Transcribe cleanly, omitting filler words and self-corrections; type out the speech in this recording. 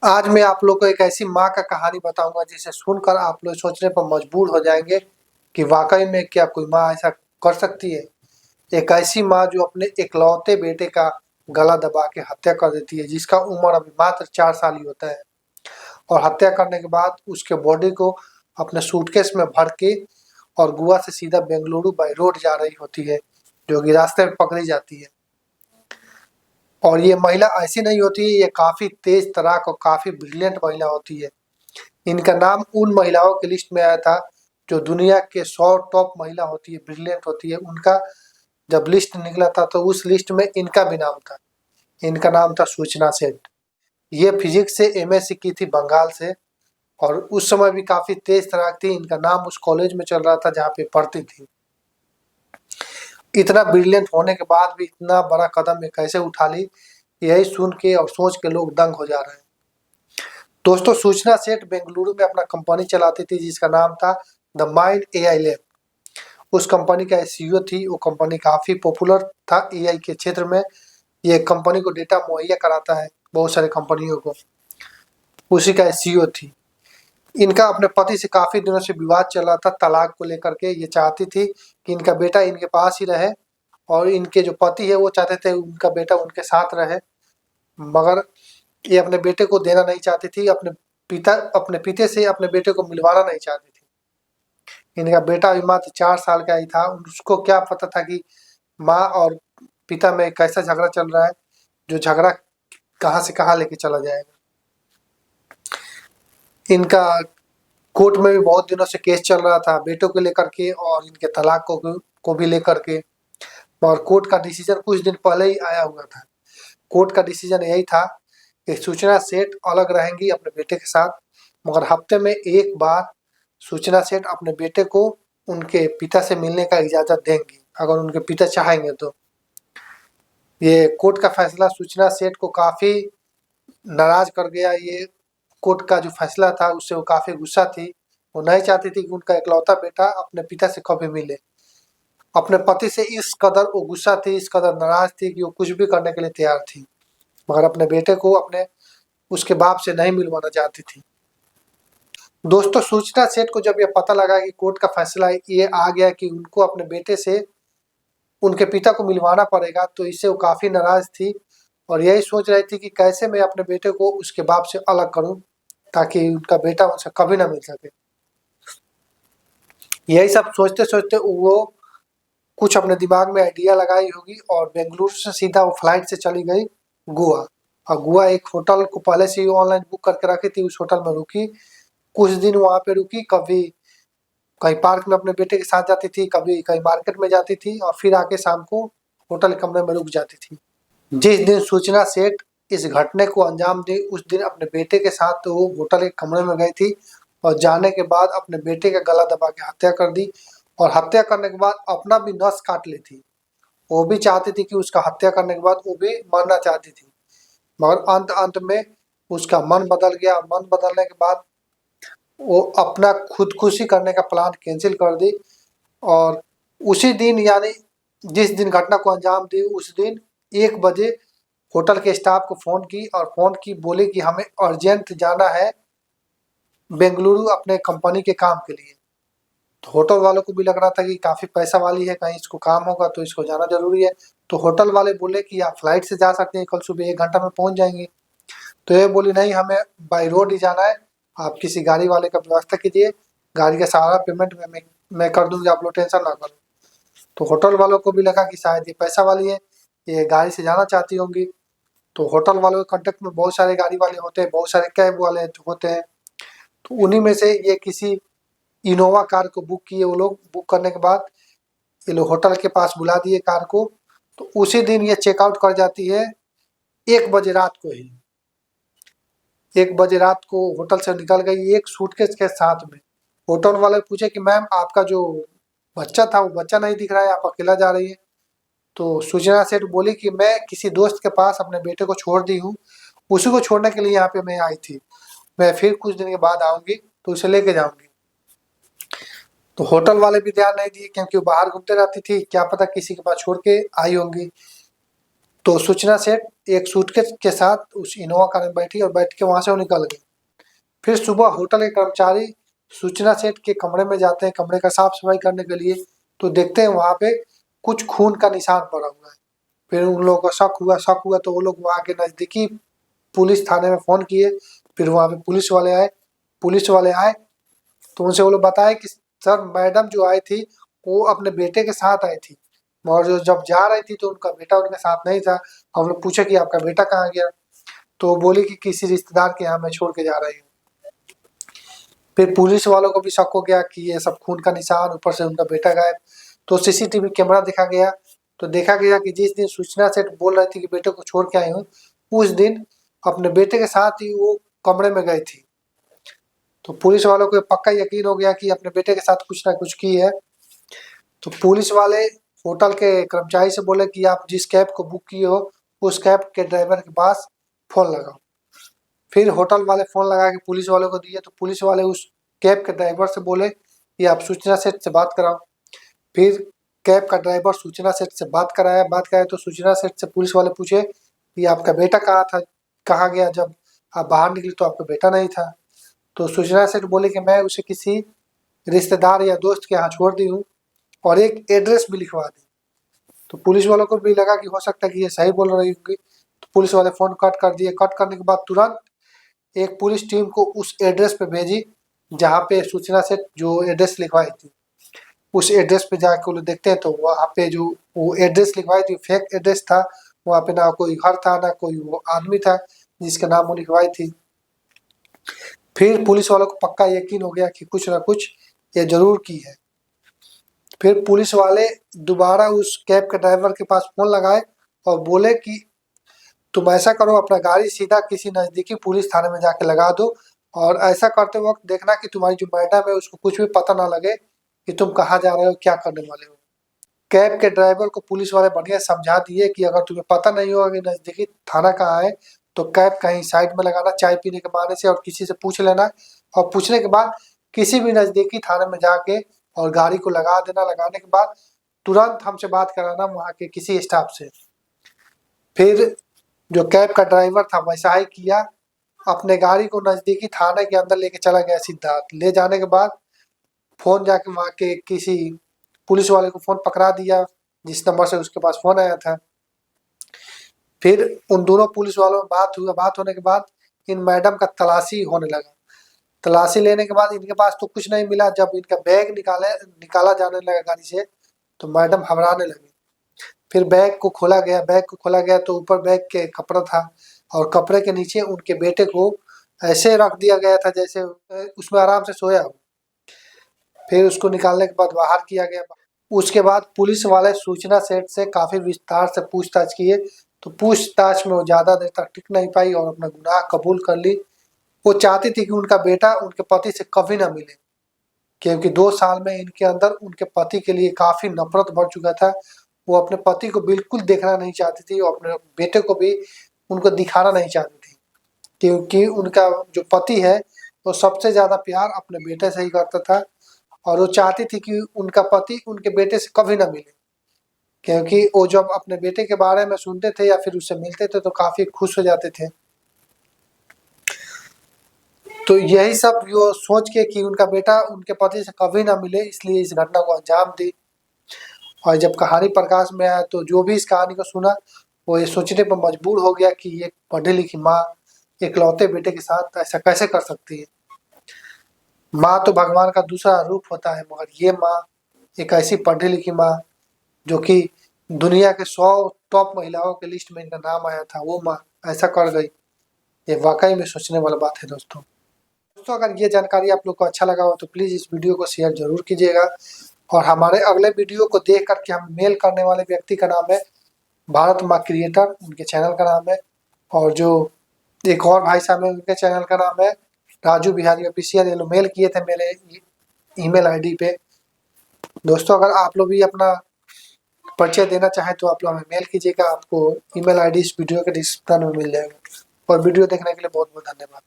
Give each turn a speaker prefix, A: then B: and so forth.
A: आज मैं आप लोग को एक ऐसी माँ का कहानी बताऊंगा जिसे सुनकर आप लोग सोचने पर मजबूर हो जाएंगे कि वाकई में क्या कोई माँ ऐसा कर सकती है। एक ऐसी माँ जो अपने इकलौते बेटे का गला दबा के हत्या कर देती है, जिसका उम्र अभी मात्र 4 साल ही होता है। और हत्या करने के बाद उसके बॉडी को अपने सूटकेस में भर के और गोवा से सीधा बेंगलुरु बाई रोड जा रही होती है, जो कि रास्ते में पकड़ी जाती है। और ये महिला ऐसी नहीं होती है, ये काफ़ी तेज तराक और काफ़ी ब्रिलियंट महिला होती है। इनका नाम उन महिलाओं की लिस्ट में आया था जो दुनिया के 100 टॉप महिला होती है, ब्रिलियंट होती है। उनका जब लिस्ट निकला था तो उस लिस्ट में इनका भी नाम था। इनका नाम था सूचना सेठ। ये फिजिक्स से एमएससी की थी बंगाल से, और उस समय भी काफ़ी तेज तराक थी। इनका नाम उस कॉलेज में चल रहा था जहाँ पे पढ़ती थी। इतना ब्रिलियंट होने के बाद भी इतना बड़ा कदम ये कैसे उठा ली, यही सुन के और सोच के लोग दंग हो जा रहे हैं। दोस्तों, सूचना सेठ बेंगलुरु में अपना कंपनी चलाती थी जिसका नाम था द माइंड एआई लैब। उस कंपनी का सीईओ थी। वो कंपनी काफ़ी पॉपुलर था एआई के क्षेत्र में। ये कंपनी को डेटा मुहैया कराता है बहुत सारे कंपनियों को। उसी का सीईओ थी। इनका अपने पति से काफ़ी दिनों से विवाद चल रहा था तलाक को लेकर के। ये चाहती थी कि इनका बेटा इनके पास ही रहे, और इनके जो पति है वो चाहते थे उनका बेटा उनके साथ रहे, मगर ये अपने बेटे को देना नहीं चाहती थी। अपने पिता से अपने बेटे को मिलवाना नहीं चाहती थी। इनका बेटा अभी मात्र 4 साल का ही था। उसको क्या पता था कि माँ और पिता में कैसा झगड़ा चल रहा है, जो झगड़ा कहाँ से कहाँ लेके चला जाएगा। इनका कोर्ट में भी बहुत दिनों से केस चल रहा था बेटों को लेकर के और इनके तलाक को भी लेकर के, मगर कोर्ट का डिसीजन कुछ दिन पहले ही आया हुआ था। कोर्ट का डिसीजन यही था कि सूचना सेठ अलग रहेंगी अपने बेटे के साथ, मगर हफ्ते में एक बार सूचना सेठ अपने बेटे को उनके पिता से मिलने का इजाज़त देंगी, अगर उनके पिता चाहेंगे तो। ये कोर्ट का फैसला सूचना सेठ को काफ़ी नाराज़ कर गया। ये कोर्ट का जो फैसला था उससे वो काफ़ी गुस्सा थी। वो नहीं चाहती थी कि उनका इकलौता बेटा अपने पिता से कभी मिले। अपने पति से इस कदर वो गुस्सा थी, इस कदर नाराज़ थी कि वो कुछ भी करने के लिए तैयार थी, मगर अपने बेटे को अपने उसके बाप से नहीं मिलवाना चाहती थी। दोस्तों, सूचना सेठ को जब यह पता लगा कि कोर्ट का फैसला ये आ गया कि उनको अपने बेटे से उनके पिता को मिलवाना पड़ेगा, तो इससे वो काफ़ी नाराज़ थी और यही सोच रही थी कि कैसे मैं अपने बेटे को उसके बाप से अलग करूं ताकि उनका बेटा उनसे कभी ना मिल सके। यही सब सोचते सोचते वो कुछ अपने दिमाग में आइडिया लगाई होगी और बेंगलुरु से सीधा वो फ्लाइट से चली गई गोवा। और गोवा एक होटल को पहले से ही ऑनलाइन बुक करके रखी थी, उस होटल में रुकी। कुछ दिन वहाँ पे रुकी, कभी कहीं पार्क में अपने बेटे के साथ जाती थी, कभी कहीं मार्केट में जाती थी, और फिर आके शाम को होटल कमरे में रुक जाती थी। जिस दिन सूचना सेठ इस घटने को अंजाम दी, उस दिन अपने बेटे के साथ तो वो होटल के कमरे में गई थी और जाने के बाद अपने बेटे का गला दबा के हत्या कर दी, और हत्या करने के बाद अपना भी नस काट ली थी। वो भी चाहती थी कि उसका हत्या करने के बाद वो भी मरना चाहती थी, मगर अंत अंत में उसका मन बदल गया। मन बदलने के बाद वो अपना खुदकुशी करने का प्लान कैंसिल कर दी, और उसी दिन यानी जिस दिन घटना को अंजाम दी उस दिन 1 बजे होटल के स्टाफ को फ़ोन की और फ़ोन की बोली कि हमें अर्जेंट जाना है बेंगलुरु अपने कंपनी के काम के लिए। तो होटल वालों को भी लग रहा था कि काफ़ी पैसा वाली है, कहीं इसको काम होगा तो इसको जाना ज़रूरी है। तो होटल वाले बोले कि आप फ्लाइट से जा सकते हैं, कल सुबह 1 घंटा में पहुंच जाएंगे। तो ये बोली नहीं, हमें बाई रोड ही जाना है, आप किसी गाड़ी वाले का व्यवस्था कीजिए, गाड़ी का सारा पेमेंट मैं कर दूंगी, आप लोग टेंशन ना करो। तो होटल वालों को भी लगा कि शायद ये पैसा वाली है, ये गाड़ी से जाना चाहती होंगी। तो होटल वालों के कांटेक्ट में बहुत सारे गाड़ी वाले होते हैं, बहुत सारे कैब वाले होते हैं। तो उन्हीं में से ये किसी इनोवा कार को बुक किए। वो लोग बुक करने के बाद ये लोग होटल के पास बुला दिए कार को। तो उसी दिन ये चेकआउट कर जाती है 1 बजे रात को ही। 1 बजे रात को होटल से निकल गई एक सूटकेस के साथ में। होटल वाले पूछे कि मैम, आपका जो बच्चा था वो बच्चा नहीं दिख रहा है, आप अकेला जा रही है। तो सूचना सेठ बोली कि मैं किसी दोस्त के पास अपने बेटे को छोड़ दी हूँ, उसी को छोड़ने के लिए यहाँ पे मैं आई थी, मैं फिर कुछ दिन के बाद आऊँगी तो उसे लेके जाऊँगी। तो होटल वाले भी ध्यान नहीं दिए क्योंकि वो बाहर घूमते रहती थी, क्या पता किसी के पास छोड़ के आई होंगी। तो सूचना सेठ एक सूटकेस के साथ उस इनोवा कार में बैठी और बैठ के वहां से वो निकल गई। फिर सुबह होटल के कर्मचारी सूचना सेठ के कमरे में जाते हैं कमरे का साफ सफाई करने के लिए, तो देखते हैं वहां पे कुछ खून का निशान पड़ा हुआ है। फिर उन लोगों को शक हुआ तो वो लोग वहां के नजदीकी पुलिस थाने में फोन किए। फिर वहां पे पुलिस वाले आए तो उनसे वो लोग बताए कि सर मैडम जो आई थी वो अपने बेटे के साथ आई थी, और जो जब जा रही थी तो उनका बेटा उनके साथ नहीं था। हम लोग पूछे कि आपका बेटा कहाँ गया, तो वो बोली कि किसी रिश्तेदार के यहाँ मैं छोड़ के जा रही हूँ। फिर पुलिस वालों को भी शक हो गया कि ये सब खून का निशान, ऊपर से उनका बेटा गायब। तो सीसीटीवी कैमरा देखा गया तो देखा गया कि जिस दिन सूचना सेठ बोल रही थी कि बेटे को छोड़ के आई हूँ, उस दिन अपने बेटे के साथ ही वो कमरे में गई थी। तो पुलिस वालों को पक्का यकीन हो गया कि अपने बेटे के साथ कुछ ना कुछ की है। तो पुलिस वाले होटल के कर्मचारी से बोले कि आप जिस कैब को बुक किए हो उस कैब के ड्राइवर के पास फोन लगाओ। फिर होटल वाले फोन लगा के पुलिस वालों को दिए तो पुलिस वाले उस कैब के ड्राइवर से बोले कि आप सूचना सेठ से बात कराओ। फिर कैब का ड्राइवर सूचना सेठ से बात कराया तो सूचना सेठ से पुलिस वाले पूछे कि आपका बेटा कहाँ था, कहाँ गया, जब आप बाहर निकले तो आपका बेटा नहीं था। तो सूचना सेठ बोले कि मैं उसे किसी रिश्तेदार या दोस्त के यहाँ छोड़ दी हूँ और एक एड्रेस भी लिखवा दी। तो पुलिस वालों को भी लगा कि हो सकता है कि ये सही बोल रही होगी, तो पुलिस वाले फोन कट कर दिए। कट करने के बाद तुरंत एक पुलिस टीम को उस एड्रेस पे भेजी जहाँ पे सूचना से जो एड्रेस लिखवाई थी। उस एड्रेस पे जाके वो लोग देखते हैं तो वहाँ पे जो वो एड्रेस लिखवाई थी फेक एड्रेस था। वहाँ पे ना कोई घर था ना कोई वो आदमी था जिसका नाम वो लिखवाई थी। फिर पुलिस वालों को पक्का यकीन हो गया कि कुछ ना कुछ ये जरूर की है। फिर पुलिस वाले दोबारा उस कैब के ड्राइवर के पास फोन लगाए और बोले कि तुम ऐसा करो, अपना गाड़ी सीधा किसी नजदीकी पुलिस थाने में जाके लगा दो और ऐसा करते वक्त देखना कि तुम्हारी जो मैडम है उसको कुछ भी पता ना लगे कि तुम कहाँ जा रहे हो, क्या करने वाले हो। कैब के ड्राइवर को पुलिस वाले बढ़िया समझा दिए कि अगर तुम्हें पता नहीं होगा कि नजदीकी थाना कहाँ है तो कैब कहीं साइड में लगाना चाय पीने के बहाने से और किसी से पूछ लेना, और पूछने के बाद किसी भी नजदीकी थाने में जाके और गाड़ी को लगा देना। लगाने के बाद तुरंत हमसे बात कराना वहाँ के किसी स्टाफ से। फिर जो कैब का ड्राइवर था वैसा ही किया, अपने गाड़ी को नजदीकी थाने के अंदर लेके चला गया। सिद्धार्थ ले जाने के बाद फोन जाके वहाँ के किसी पुलिस वाले को फोन पकड़ा दिया जिस नंबर से उसके पास फोन आया था। फिर उन दोनों पुलिस वालों में बात होने के बाद इन मैडम का तलाशी होने लगा। तलाशी लेने के बाद इनके पास तो कुछ नहीं मिला। जब इनका बैग निकाला जाने लगा गाड़ी से तो मैडम घबराने लगी। फिर बैग को खोला गया तो ऊपर बैग के कपड़ा था और कपड़े के नीचे उनके बेटे को ऐसे रख दिया गया था जैसे उसमें आराम से सोया हो। फिर उसको निकालने के बाद बाहर किया गया। उसके बाद पुलिस वाले सूचना सेठ से काफी विस्तार से पूछताछ किए तो पूछताछ में वो ज्यादा देर तक टिक नहीं पाई और अपना गुनाह कबूल कर ली। वो चाहती थी कि उनका बेटा उनके पति से कभी ना मिले, क्योंकि 2 साल में इनके अंदर उनके पति के लिए काफी नफरत बढ़ चुका था। वो अपने पति को बिल्कुल देखना नहीं चाहती थी और अपने बेटे को भी उनको दिखाना नहीं चाहती थी, क्योंकि उनका जो पति है वो सबसे ज्यादा प्यार अपने बेटे से ही करता था और वो चाहती थी कि उनका पति उनके बेटे से कभी ना मिले, क्योंकि वो जब अपने बेटे के बारे में सुनते थे या फिर उससे मिलते थे तो काफी खुश हो जाते थे। तो यही सब वो सोच के कि उनका बेटा उनके पति से कभी ना मिले इसलिए इस घटना को अंजाम दी। और जब कहानी प्रकाश में आया तो जो भी इस कहानी को सुना वो ये सोचने पर मजबूर हो गया कि एक पढ़ी लिखी माँ इकलौते बेटे के साथ ऐसा कैसे कर सकती है। माँ तो भगवान का दूसरा रूप होता है, मगर ये माँ एक ऐसी पढ़ी लिखी माँ जो कि दुनिया के 100 टॉप महिलाओं के लिस्ट में इनका नाम आया था, वो माँ ऐसा कर गई। ये वाकई में सोचने वाला बात है दोस्तों। अगर ये जानकारी आप लोग को अच्छा लगा हो तो प्लीज इस वीडियो को शेयर जरूर कीजिएगा। और हमारे अगले वीडियो को देख करके हम मेल करने वाले व्यक्ति का नाम है भारत माँ क्रिएटर, उनके चैनल का नाम है। और जो एक और भाई साहब है उनके चैनल का नाम है राजू बिहारी ऑफिशियल। ये लोग मेल किए थे मेरे ईमेल आईडी पे। दोस्तों अगर आप लोग भी अपना परिचय देना चाहें तो आप लोग हमें मेल कीजिएगा, आपको ईमेल आईडी इस वीडियो के डिस्क्रिप्शन में मिल जाएगा। और वीडियो देखने के लिए बहुत बहुत धन्यवाद।